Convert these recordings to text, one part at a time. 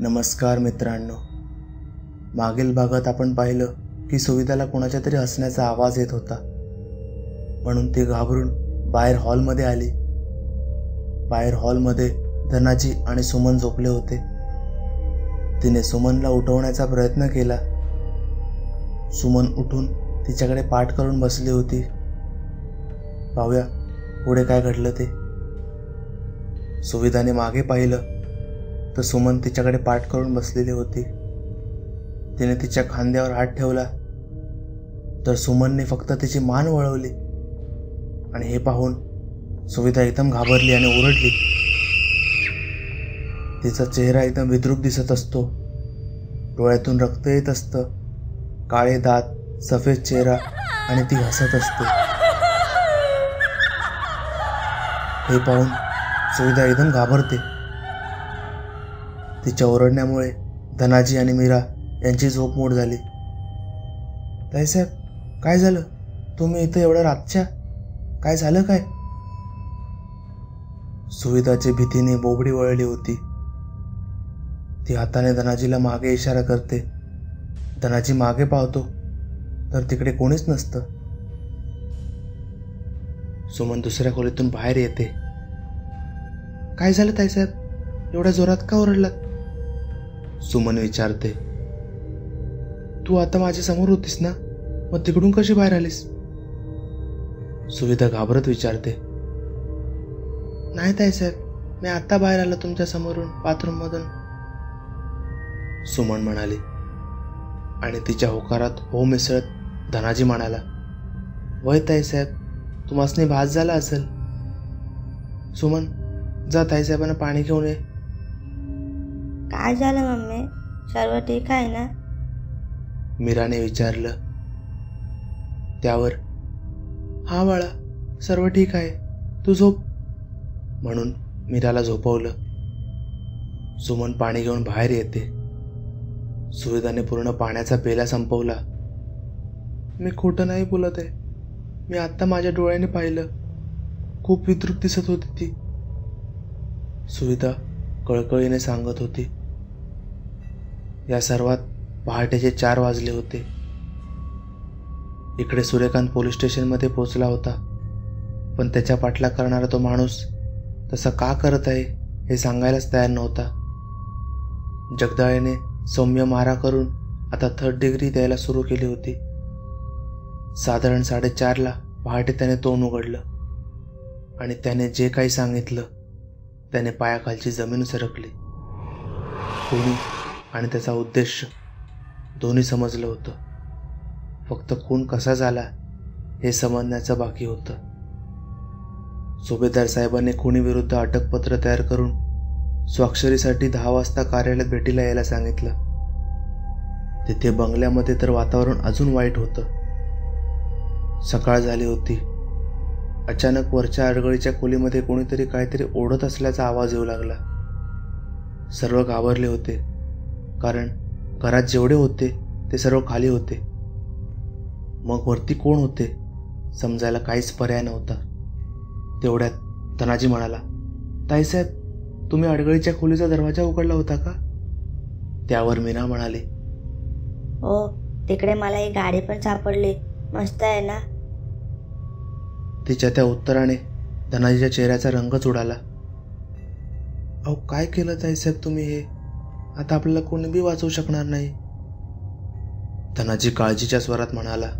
नमस्कार मित्रांनो. मागील भागात आपण पाहिलं की सुविधाला कोणाच्या तरी हसण्याचा आवाज येत होता, म्हणून ती घाबरून बाहेर हॉलमध्ये आली. बाहेर हॉलमध्ये धनाजी आणि सुमन झोपले होते. तिने सुमनला उठवण्याचा प्रयत्न केला. सुमन उठून तिच्याकडे पाठ करून बसली होती. पाहूया पुढे काय घडलं ते. सुविधाने मागे पाहिलं तर सुमन तिच्याकडे पाठ करून बसलेली होती. तिने तिच्या खांद्यावर हात ठेवला तर सुमनने फक्त तिची मान वळवली आणि हे पाहून सुविधा एकदम घाबरली आणि ओरडली. तिचा चेहरा एकदम विद्रूप दिसत असतो. डोळ्यातून रक्त येत असतं, काळे दात, सफेद चेहरा आणि ती हसत असते. हे पाहून सुविधा एकदम घाबरते. तिच्या ओरडण्यामुळे धनाजी आणि मीरा यांची झोप मोड झाली. ताईसाहेब, काय झालं? तुम्ही इथं एवढ्या रातच्या? काय झालं काय? सुविधाची भीतीने बोबडी वळली होती. ती हाताने धनाजीला मागे इशारा करते. धनाजी मागे पाहतो तर तिकडे कोणीच नसतं. सुमन दुसऱ्या खोलीतून बाहेर येते. काय झालं ताईसाहेब? एवढ्या जोरात का ओरडलात? सुमन विचारते. तू आता माझ्या समोर होतीस ना, मग तिकडून कशी बाहेर आलीस? सुविधा घाबरत विचारते. नाही ताईसाहेब, मी आता बाहेर आलो तुमच्या समोरून, बाथरूम मधून, सुमन म्हणाली. आणि तिच्या होकारात हो मिसळत धनाजी म्हणाला, वय ताईसाहेब, तुम्हासनी भास झाला असेल. सुमन, जा ताईसाहेबांना पाणी घेऊन ये. काय झालं मम्मी? सर्व ठीक आहे ना? मीराने विचारलं. त्यावर, हा बाळा, सर्व ठीक आहे, तू झोप, म्हणून मीराला झोपवलं. सुमन पाणी घेऊन बाहेर येते. सुविधाने पूर्ण पाण्याचा पेला संपवला. मी खोटं नाही बोलत आहे, मी आत्ता माझ्या डोळ्याने पाहिलं. खूप विद्रूप दिसत होती ती, सुविधा कळकळीने सांगत होती. या सर्वात पहाटेचे 4 वाजले होते. इकडे सूर्यकांत पोलीस स्टेशनमध्ये पोहोचला होता, पण त्याच्या पाठलाग करणारा तो माणूस तसं का करत आहे हे सांगायलाच तयार नव्हता. जगदाळेने सौम्य मारा करून आता 3rd डिग्री द्यायला सुरू केली होती. साधारण 4:30ला पहाटे त्याने तोंड उघडलं आणि त्याने जे काही सांगितलं त्याने पायाखालची जमीन सरकली. कोणी आणि त्याचा उद्देश दोन्ही समजलं होतं. फक्त खून कसा झाला हे समजण्याचं बाकी होतं. सुभेदार साहेबांनी खुनीविरुद्ध अटकपत्र तयार करून स्वाक्षरीसाठी 10 वाजता कार्यालयात भेटीला यायला सांगितलं. तिथे बंगल्यामध्ये तर वातावरण अजून वाईट होतं. सकाळ झाली होती. अचानक वरच्या अडगळीच्या खोलीमध्ये कोणीतरी काहीतरी ओढत असल्याचा आवाज येऊ लागला. सर्व घाबरले होते, कारण घरात जेवढे होते ते सर्व खाली होते. मग वरती कोण होते समजायला काहीच पर्याय नव्हता. तेवढ्यात धनाजी म्हणाला, ताईसाहेब, तुम्ही अडगळीच्या खोलीचा दरवाजा उघडला होता का? त्यावर मीना म्हणाली, हो, तिकडे मला एक गाडी पण सापडली, मस्त आहे ना? तिच्या त्या उत्तराने धनाजीच्या चेहऱ्याचा रंगच उडाला. अहो, काय केलं ताईसाहेब तुम्ही हे? आता आपल्याला कोणी बी वाचवू शकणार नाही, धनाजी काळजीच्या स्वरात म्हणाला.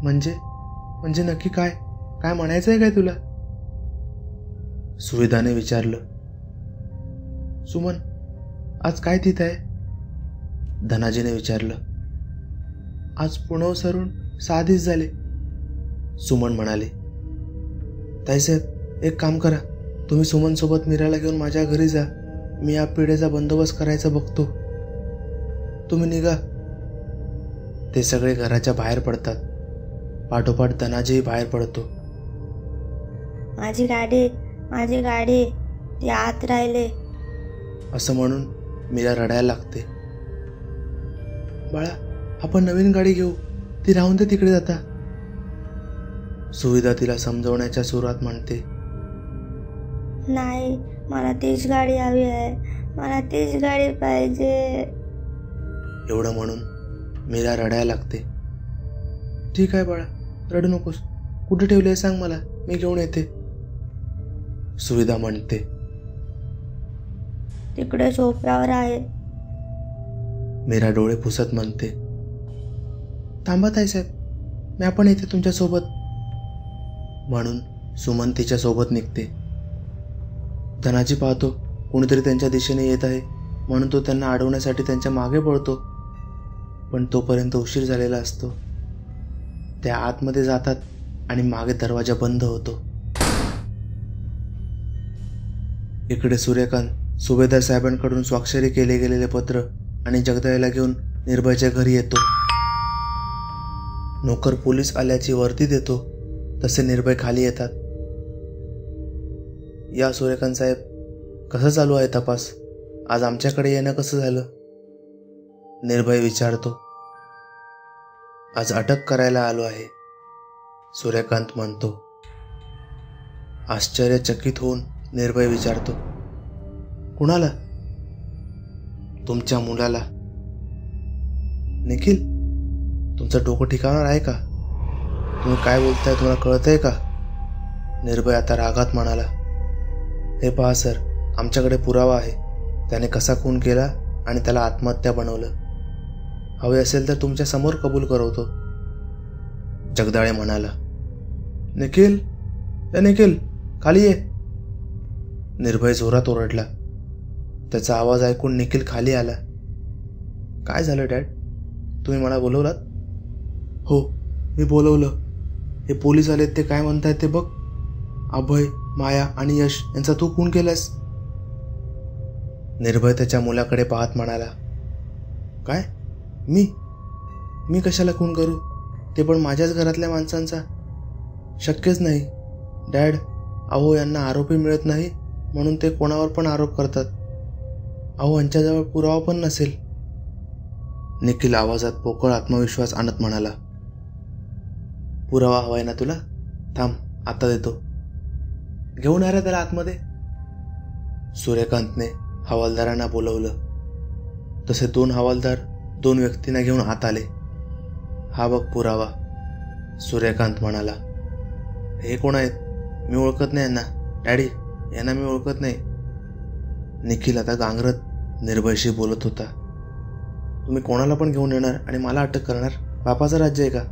म्हणजे नक्की काय काय म्हणायचं आहे काय तुला? सुविधाने विचारलं. सुमन, आज काय तिथं आहे? धनाजीने विचारलं. आज पुणे सरून 6 दिवस झाले, सुमन म्हणाले. ताईसाहेब, एक काम करा, तुम्ही सुमन सोबत मीराला घेऊन माझ्या घरी जा. मी या पिढेचा बंदोबस्त करायचा बघतो, तुम्ही निघा. ते सगळे घराच्या बाहेर पडतात. पाठोपाठ धनाजीही बाहेर पडतो. माझी गाडी, ती आत राहिले, असं म्हणून मीरा रडायला लागते. बाळा, आपण नवीन गाडी घेऊ, ती राहून दे तिकडे जाता, सुविधा तिला समजवण्याच्या सुरात म्हणते. नाही, मला तीच गाडी हवी आहे, मला तीच गाडी पाहिजे. एवढं म्हणून मीरा रडायला लागते. ठीक आहे बाळा, रडू नकोस. कुठे ठेवली आहे सांग मला, मी घेऊन येते, सुविधा म्हणते. तिकडे सोफ्यावर आहे. मीरा डोळे पुसत म्हणते. थांबा ताईसाहेब, मी आपण येते तुमच्यासोबत, म्हणून सुमन तिच्या सोबत निघते. धनाजी पाहतो कोणीतरी त्यांच्या दिशेने येत आहे, म्हणून तो त्यांना अडवण्यासाठी त्यांच्या मागे पळतो, पण तोपर्यंत उशीर झालेला असतो. त्या आतमध्ये जातात आणि मागे दरवाजा बंद होतो. इकडे सूर्यकांत सुभेदार साहेबांकडून स्वाक्षरी केले गेलेले पत्र आणि जगदाळेला घेऊन निर्भयच्या घरी येतो. नोकर पोलीस आल्याची वर्दी देतो तसे निर्भय खाली येतात. या सूर्यकांत साहेब, कसं चालू आहे तपास? आज आमच्याकडे येणं कसं झालं? निर्भय विचारतो. आज अटक करायला आलो आहे, सूर्यकांत म्हणतो. आश्चर्यचकित होऊन निर्भय विचारतो. कुणाला? तुमच्या मुलाला. निखिल, तुमचं डोकं ठिकाणार आहे का? तुम्ही काय बोलताय, तुम्हाला कळतंय का? निर्भय आता रागात म्हणाला. हे पहा सर, आमच्याकडे पुरावा आहे. त्याने कसा खून केला आणि त्याला आत्महत्या बनवलं. हवे असेल तर तुमच्या समोर कबूल करवतो, जगदाळे म्हणाला. निखिल, निखिल, खाली ये. निर्भय जोरात ओरडला. त्याचा आवाज ऐकून निखिल खाली आला. काय झालं डॅड? तुम्ही मला बोलवलात? हो, मी बोलवलं. हे पोलीस आलेत, ते काय म्हणतायत ते बघ. अभय, माया आणि यश यांचा तू खून केलास. निर्भय त्याच्या मुलाकडे पाहत म्हणाला. काय? मी कशाला खून करू? ते पण माझ्याच घरातल्या माणसांचा? शक्यच नाही डॅड. अहो, यांना आरोपी मिळत नाही म्हणून ते कोणावर पण आरोप करतात. अहो, यांच्याजवळ पुरावा पण नसेल. निखिल आवाजात पोकळ आत्मविश्वास आणत म्हणाला. पुरावा हवाय ना तुला? थांब, आता देतो. घेऊन या रे त्याला आतमध्ये. सूर्यकांतने हवालदारांना बोलवलं. तसे 2 हवालदार 2 व्यक्तींना घेऊन आत आले. हा बघ पुरावा, सूर्यकांत म्हणाला. हे कोण आहेत? मी ओळखत नाही यांना डॅडी, यांना मी ओळखत नाही. निखिल आता गांगरत निर्भयशी बोलत होता. तुम्ही कोणाला पण घेऊन येणार आणि मला अटक करणार? बापाचं राज्य आहे का?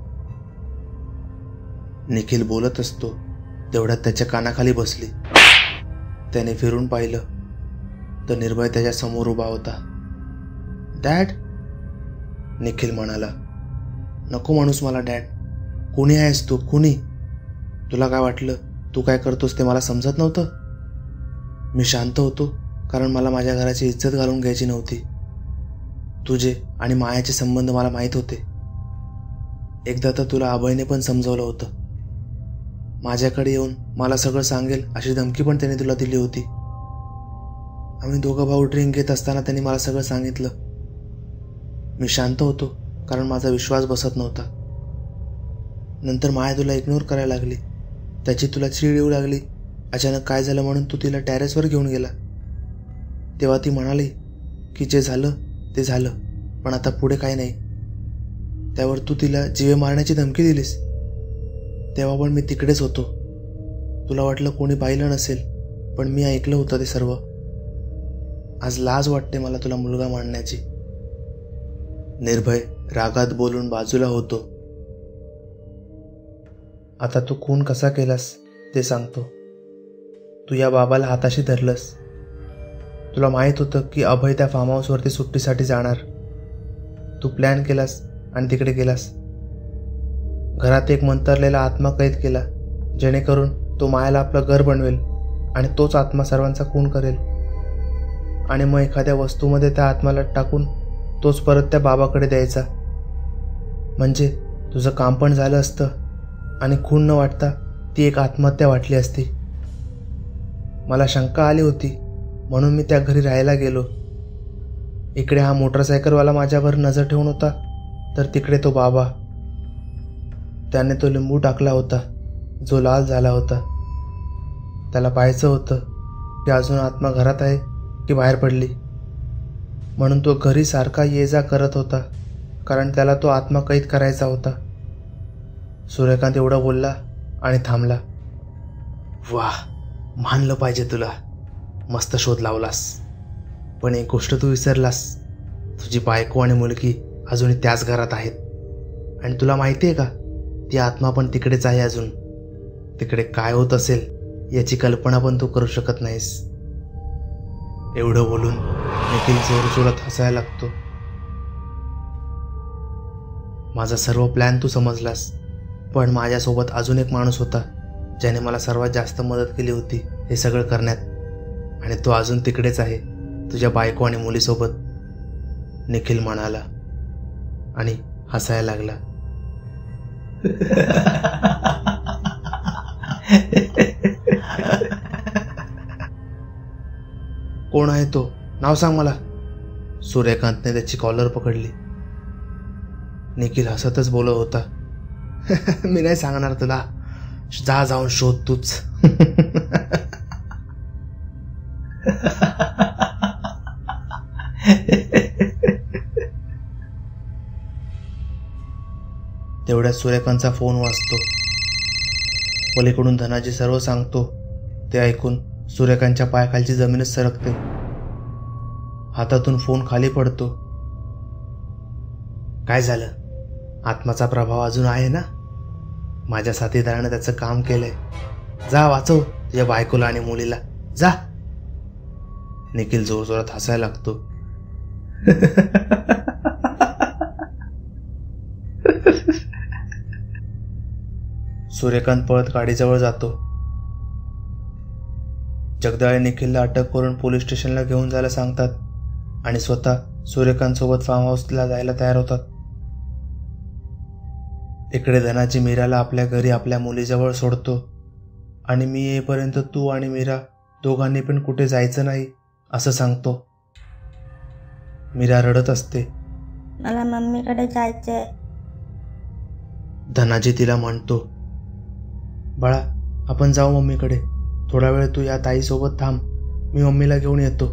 निखिल बोलत असतो तेवढ्यात त्याच्या कानाखाली बसली. त्याने फिरून पाहिलं तर निर्भय त्याच्या समोर उभा होता. डॅड, निखिल म्हणाला. नको म्हणूस मला डॅड. कुणी आहेस तू? कुणी? तुला काय वाटलं तू काय करतोस ते मला समजत नव्हतं? मी शांत होतो कारण मला माझ्या घराची इज्जत घालून घ्यायची नव्हती. तुझे आणि मायाचे संबंध मला माहीत होते. एकदा तर तुला अभयने पण समजावलं होतं. माझ्याकडे येऊन मला सगळं सांगेल अशी धमकी पण त्याने तुला दिली होती. आम्ही दोघं भाऊ ड्रिंक घेत असताना त्यांनी मला सगळं सांगितलं. मी शांत होतो कारण माझा विश्वास बसत नव्हता. नंतर माया तुला इग्नोर करायला लागली. त्याची तुला चीड येऊ लागली. अचानक काय झालं म्हणून तू तिला टेरेसवर घेऊन गेला. तेव्हा ती म्हणाली की जे झालं ते झालं, पण आता पुढे काही नाही. त्यावर तू तिला जीवे मारण्याची धमकी दिलीस. तेव्हा पण मी तिकडेच होतो. तुला वाटलं कोणी पाहिलं नसेल, पण मी ऐकलं होतं ते सर्व. आज लाज वाटते मला तुला मुलगा मानण्याची. निर्भय रागात बोलून बाजूला होतो. आता तू खून कसा केलास ते सांगतो. तू या बाबाला हाताशी धरलंस. तुला माहीत होतं की अभय त्या फार्म हाऊसवरती सुट्टीसाठी जाणार. तू प्लॅन केलास आणि तिकडे गेलास. घरात एक मंतरलेला आत्मा कैद केला, जेणेकरून तो मायाला आपलं घर बनवेल आणि तोच आत्मा सर्वांचा खून करेल. आणि मग एखाद्या वस्तूमध्ये त्या आत्म्याला टाकून तोच परत त्या बाबाकडे द्यायचा. म्हणजे तुझं काम पण झालं असतं आणि खून न वाटता ती एक आत्महत्या वाटली असती. मला शंका आली होती म्हणून मी त्या घरी राहायला गेलो. इकडे हा मोटरसायकलवाला माझ्यावर नजर ठेवून होता, तर तिकडे तो बाबा. त्याने तो लिंबू टाकला होता जो लाल झाला होता. त्याला पाहायचं होतं की अजून आत्मा घरात आहे की बाहेर पडली. म्हणून तो घरी सारखा ये जा करत होता, कारण त्याला तो आत्मा कैद करायचा होता. सूर्यकांत एवढा बोलला आणि थांबला. वाह, मानलं पाहिजे तुला, मस्त शोध लावलास. पण एक गोष्ट तू विसरलास, तुझी बायको आणि मुलगी अजूनही त्याच घरात आहेत. आणि तुला माहिती आहे का, ती आत्मा पण तिकडेच आहे अजून. तिकडे काय होत असेल याची कल्पना पण तू करू शकत नाहीस. एवढं बोलून निखिल जोरजोरात हसायला लागतो. माझा सर्व प्लॅन तू समजलास, पण माझ्यासोबत अजून एक माणूस होता ज्याने मला सर्वात जास्त मदत केली होती हे सगळं करण्यात, आणि तो अजून तिकडेच आहे तुझ्या बायको आणि मुलीसोबत, निखिल म्हणाला आणि हसायला लागला. कोण आहे तो, नाव सांग मला. सूर्यकांतने त्याची कॉलर पकडली. निखिल हसतच बोलत होता. मी नाही सांगणार तुला, जा जाऊन शोध तूच. तेवढ्यात सूर्यकांतचा फोन वाजतो. पलीकडून धनाजी सर्व सांगतो ते ऐकून सूर्यकांतच्या पायाखालची जमीनच सरकते. हातातून फोन खाली पडतो. काय झालं, आत्माचा प्रभाव अजून आहे ना? माझ्या साथीदाराने त्याचं काम केलंय. जा वाचव तुझ्या बायकोला आणि मुलीला, जा. निखिल जोरजोरात हसायला लागतो. सूर्यकांत पळत गाडीजवळ जातो. जगदाळे निखिलला अटक करून पोलीस स्टेशनला घेऊन जायला सांगतात आणि स्वतः सूर्यकांत सोबत फार्म हाऊसला जायला तयार होतात. इकडे धनाजी मीराला आपल्या घरी आपल्या मुलीजवळ सोडतो आणि मी येईपर्यंत तू आणि मीरा दोघांनी पण कुठे जायचं नाही असं सांगतो. मीरा रडत असते. मला मम्मीकडे जायचंय. धनाजी तिला म्हणतो, बाळा आपण जाऊ मम्मीकडे. थोडा वेळ तू या ताईसोबत थांब, मी मम्मीला घेऊन येतो.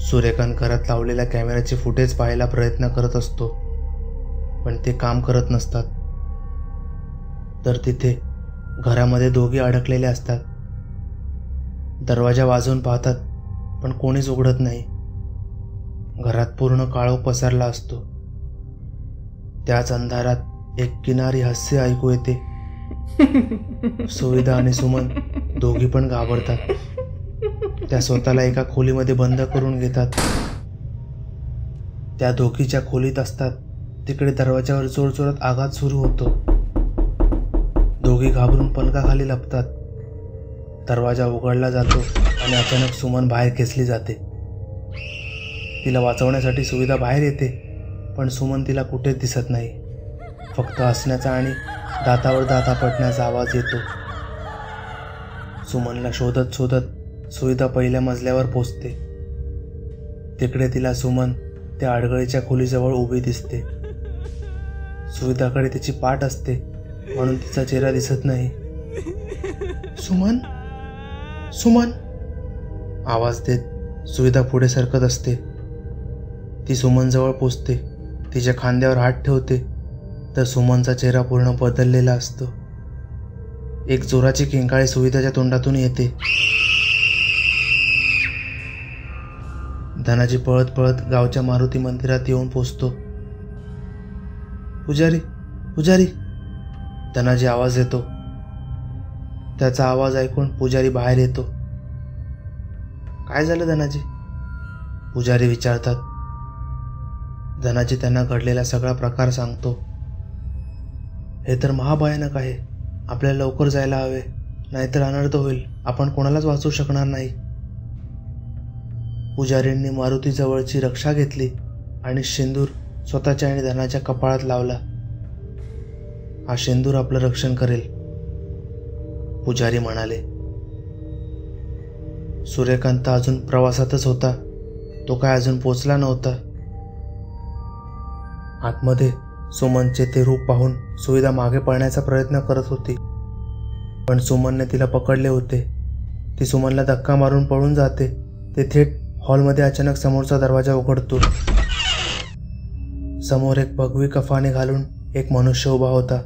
सूर्यकांत घरात लावलेल्या कॅमेऱ्याचे फुटेज पाहायला प्रयत्न करत असतो, पण ते काम करत नसतात. तर तिथे घरामध्ये दोघी अडकलेले असतात. दरवाजा वाजवून पाहतात पण कोणीच उघडत नाही. घरात पूर्ण काळोख पसरला असतो. त्याच अंधारात एक किनारी हास्य ऐकू येते. सुविधा आणि सुमन दोघी पण घाबरतात. त्या स्वतःला एका खोलीमध्ये बंद करून घेतात. त्या दोघीच्या खोलीत असतात तिकडे दरवाजावर जोरजोरात आघात सुरू होतो. दोघी घाबरून पलकाखाली लपतात. दरवाजा उघडला जातो आणि अचानक सुमन बाहेर खेचली जाते. तिला वाचवण्यासाठी सुविधा बाहेर येते, पण सुमन तिला कुठेच दिसत नाही. फक्त हसण्याचा आणि दातावर दात आपटण्याचा आवाज येतो. सुमनला शोधत शोधत सुविधा पहिल्या मजल्यावर पोचते. तिकडे तिला सुमन त्या आडगळीच्या खोलीजवळ उभी दिसते. सुविधाकडे तिची पाठ असते म्हणून तिचा चेहरा दिसत नाही. सुमन, सुमन आवाज देत सुविधा पुढे सरकत असते. ती सुमनजवळ पोचते. तिच्या खांद्यावर हात ठेवते तर सुमनचा चेहरा पूर्ण बदललेला असतो. एक जोराची किंकाळी सुविधाच्या तोंडातून येते. धनाजी पळत पळत गावच्या मारुती मंदिरात येऊन पोचतो. पुजारी, पुजारी, धनाजी आवाज देतो. त्याचा आवाज ऐकून पुजारी बाहेर येतो. काय झालं धनाजी? पुजारी विचारतात. धनाजी त्यांना घडलेला सगळा प्रकार सांगतो. हे तर महाभयानक आहे. आपल्याला लवकर जायला हवे, नाहीतर अनर्थ होईल. आपण कोणालाच वाचू शकणार नाही. पुजारींनी मारुतीजवळची रक्षा घेतली आणि शेंदूर स्वतःच्या आणि धनाच्या कपाळात लावला. हा शेंदूर आपलं रक्षण करेल, पुजारी म्हणाले. सूर्यकांत अजून प्रवासातच होता. तो काय अजून पोचला नव्हता. आतमध्ये सुमनचे ते रूप पाहून सुविधा मागे पळण्याचा प्रयत्न करत होती, पण सुमनने तिला पकडले होते. ती सुमनला धक्का मारून पळून जाते. ते थेट हॉलमध्ये अचानक समोरचा दरवाजा उघडतो. समोर एक भगवी कफाने घालून एक मनुष्य उभा होता.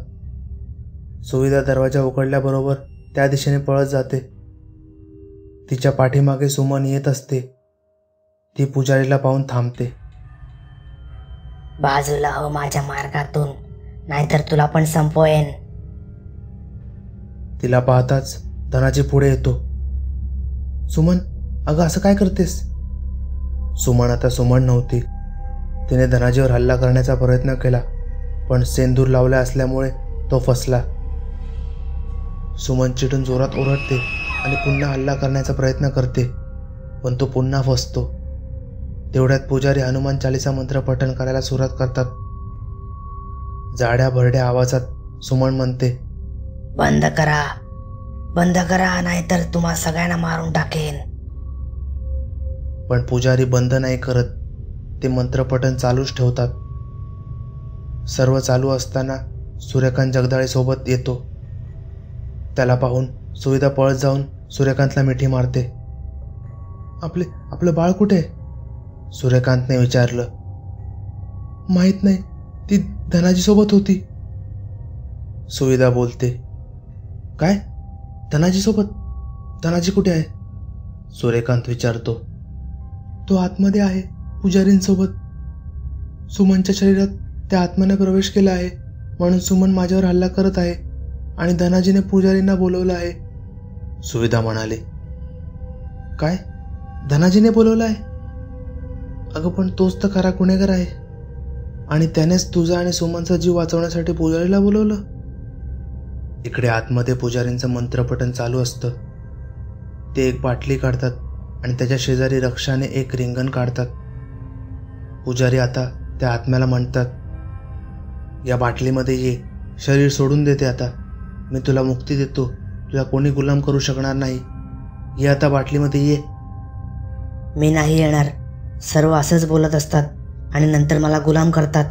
सुविधा दरवाजा उघडल्याबरोबर त्या दिशेने पळत जाते. तिच्या पाठीमागे सुमन येत असते. ती पुजारीला पाहून थांबते. बाजूला हो माझ्या मार्गातून, नाहीतर तुला पण संपवेन. तिला पाहताच धनाजी पुढे येतो. सुमन, अगं असं काय करतेस? सुमन आता सुमन नव्हती. तिने धनाजीवर हल्ला करण्याचा प्रयत्न केला, पण सेंदूर लावला असल्यामुळे तो फसला. सुमन चिडून जोरात ओरडते आणि पुन्हा हल्ला करण्याचा प्रयत्न करते, पण तो पुन्हा फसतो. तेवढ्यात पुजारी हनुमान चालीसा मंत्र पठण करायला सुरुवात करतात. जाड्या भरड्या आवाजात सुमन म्हणते, बंद करा, नाहीतर तुम्हा सगळ्यांना मारून टाकेन. पण पुजारी बंद नाही करत. ते मंत्रपठण चालूच ठेवतात. सर्व चालू असताना सूर्यकांत जगदाळे सोबत येतो. त्याला पाहून सुविधा पळत जाऊन सूर्यकांतला मिठी मारते. आपलं बाळ कुठे? सूर्यकांतने विचारलं. माहित नाही, ती धनाजी सोबत होती. सुविधा बोलते. काय? धनाजी सोबत? धनाजी कुठे आहे? सूर्यकांत विचारतो. तो आतमध्ये आहे, पुजारींसोबत. सुमनच्या शरीरात त्या आत्म्याने प्रवेश केला आहे, म्हणून सुमन माझ्यावर हल्ला करत आहे आणि धनाजीने पुजारींना बोलवलं आहे. सुविधा म्हणाली. काय? धनाजीने बोलवलं आहे? अगं पण तोच तर खरा गुन्हेगार आहे, आणि त्यानेच तुझा आणि सुमनचा जीव वाचवण्यासाठी पुजारीला बोलवलं. इकडे आतमध्ये पुजारींचं मंत्रपठण चालू असतं. ते एक बाटली काढतात आणि त्याच्या शेजारी रक्षाने एक रिंगण काढतात. पुजारी आता त्या आत्म्याला म्हणतात, या बाटलीमध्ये ये, शरीर सोडून देते आता. मी तुला मुक्ती देतो, तुला कोणी गुलाम करू शकणार नाही. ये आता बाटलीमध्ये ये. मी नाही येणार. सर्व असंच बोलत असतात आणि नंतर मला गुलाम करतात.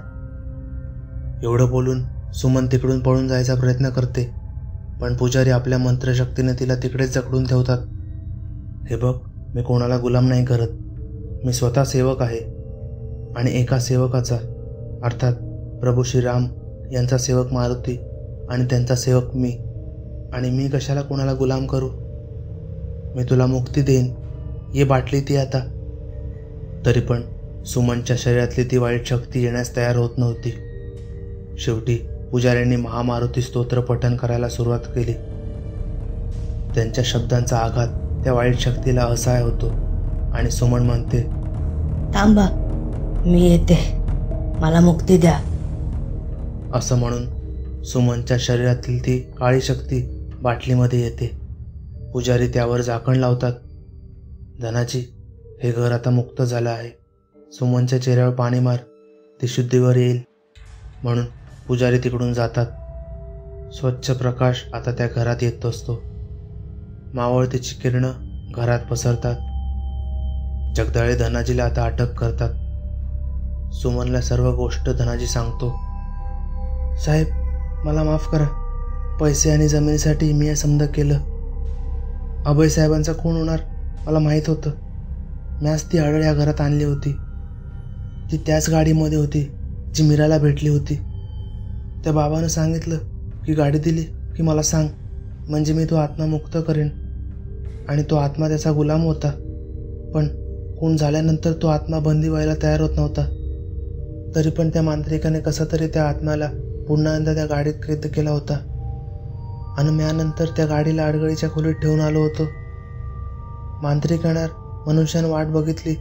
एवढं बोलून सुमन तिकडून पळून जायचा प्रयत्न करते, पण पुजारी आपल्या मंत्रशक्तीने तिला तिकडेच जखडून ठेवतात. हे बघ, मी कोणाला गुलाम नाही करत. मी स्वतः सेवक आहे, आणि एका सेवकाचा, अर्थात प्रभू श्रीराम यांचा सेवक मारुती आणि त्यांचा सेवक मी, आणि मी कशाला कोणाला गुलाम करू? मी तुला मुक्ती देईन. ये बाटली ती आता. तरी पण सुमनच्या शरीरातली ती वाईट शक्ती येण्यास तयार होत नव्हती. शेवटी पुजाऱ्यांनी महामारुती स्तोत्र पठण करायला सुरुवात केली. त्यांच्या शब्दांचा आघात त्या वाईट शक्तीला असहाय होतो आणि सुमन म्हणते, थांबा, मी येते, मला मुक्ती द्या. असं म्हणून सुमनच्या शरीरातील ती काळी शक्ती बाटलीमध्ये येते. पुजारी त्यावर झाकण लावतात. धनाजी, हे घर आता मुक्त झालं आहे. सुमनच्या चेहऱ्यावर पाणी मार, ती शुद्धीवर येईल. म्हणून पुजारी तिकडून जातात. स्वच्छ प्रकाश आता त्या घरात येत असतो. मावळतीची किरणं घरात पसरतात. जगदाळे धनाजीला आता अटक करतात. सुमनला सर्व गोष्ट धनाजी सांगतो. साहेब, मला माफ करा. पैसे आणि जमिनीसाठी मी हे समजा केलं. अभय साहेबांचा खून होणार मला माहीत होतं. मी आज ती आढळ या घरात आणली होती. ती त्याच गाडीमध्ये होती जी मीराला भेटली होती. त्या बाबानं सांगितलं की गाडी दिली की मला सांग, म्हणजे मी तो आत्मा मुक्त करेन. आणि तो आत्मा त्याचा गुलाम होता, पण खून झाल्यानंतर तो आत्मा बंदी व्हायला तयार होत नव्हता. तरी पण त्या मांत्रिकाने कसा तरी त्या आत्म्याला पुन्हा एकदा त्या गाडीत कैद केला होता, आणि म्यानंतर त्या गाडीला आडगळीच्या खोलीत ठेवून आलो होतो. मांत्रिक येणार मनुष्यानं वाट बघितली,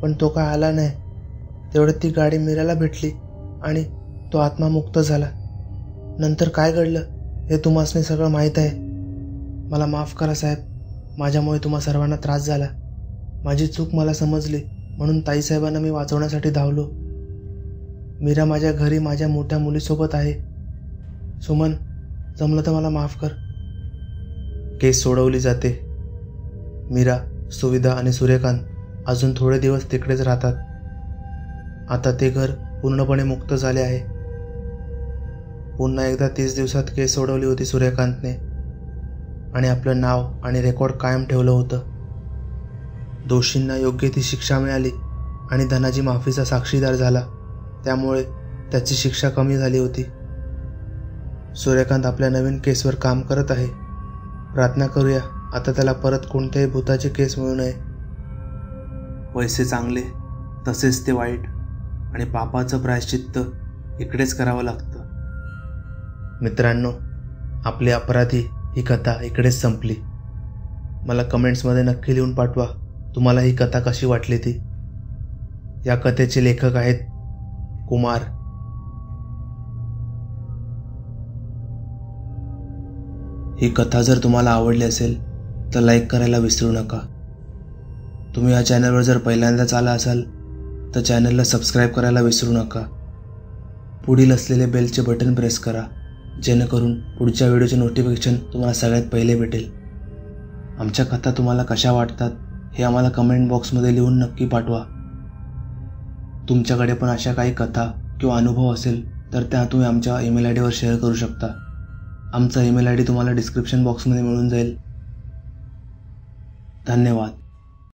पण तो काय आला नाही. तेवढ्यात ती गाडी मीराला भेटली आणि तो आत्मा मुक्त झाला. नंतर काय घडलं हे तुम्हासनी सगळं माहीत आहे. मला माफ करा साहेब, माझ्यामुळे तुम्हा सर्वांना त्रास झाला. माझी चूक मला समजली, म्हणून ताईसाहेबांना मी वाचवण्यासाठी धावलो. मीरा माझ्या घरी माझ्या मोठ्या मुलीसोबत आहे. सुमन, जमलं तर मला माफ कर. केस सोडवली जाते. मीरा, सुविधा आणि सूर्यकांत अजून थोडे दिवस तिकडेच राहतात. आता ते घर पूर्णपणे मुक्त झाले आहे. पुन्हा एकदा 30 दिवसात केस सोडवली होती सूर्यकांतने, आणि आपलं नाव आणि रेकॉर्ड कायम ठेवलं होतं. दोषींना योग्य ती शिक्षा मिळाली आणि धनाजी माफीचा साक्षीदार झाला, त्यामुळे त्याची शिक्षा कमी झाली होती. सूर्यकांत आपल्या नवीन केसवर काम करत आहे. प्रार्थना करूया आता त्याला परत कोणत्याही भूताचे केस मिळू नये. पैसे चांगले तसेच ते वाईट, आणि पापाचं प्रायश्चित्त इकडेच करावं लागतं. मित्रांनो, आपली अपराधी ही कथा इकडेच संपली. मला कमेंट्समध्ये नक्की लिहून पाठवा तुम्हाला ही कथा कशी वाटली ती. या कथेचे लेखक आहेत कुमार. ही कथा जर तुम्हाला आवडली असेल तर लाईक करायला विसरू नका. तुम्ही या चॅनलवर जर पहिल्यांदाच आला असाल तर चॅनलला सबस्क्राईब करायला विसरू नका. पुढील असलेले बेलचे बटन प्रेस करा, जेणेकरून पुढच्या व्हिडिओचे नोटिफिकेशन तुम्हाला सगळ्यात पहिले भेटेल. आमच्या कथा तुम्हाला कशा वाटतात हे आम्हाला कमेंट बॉक्समध्ये लिहून नक्की पाठवा. तुमच्याकडे पण अशा काही कथा किंवा अनुभव असेल तर त्या तुम्ही आमच्या ईमेल आय डीवर शेअर करू शकता. आमचा ईमेल आय डी तुम्हाला डिस्क्रिप्शन बॉक्समध्ये मिळून जाईल. धन्यवाद.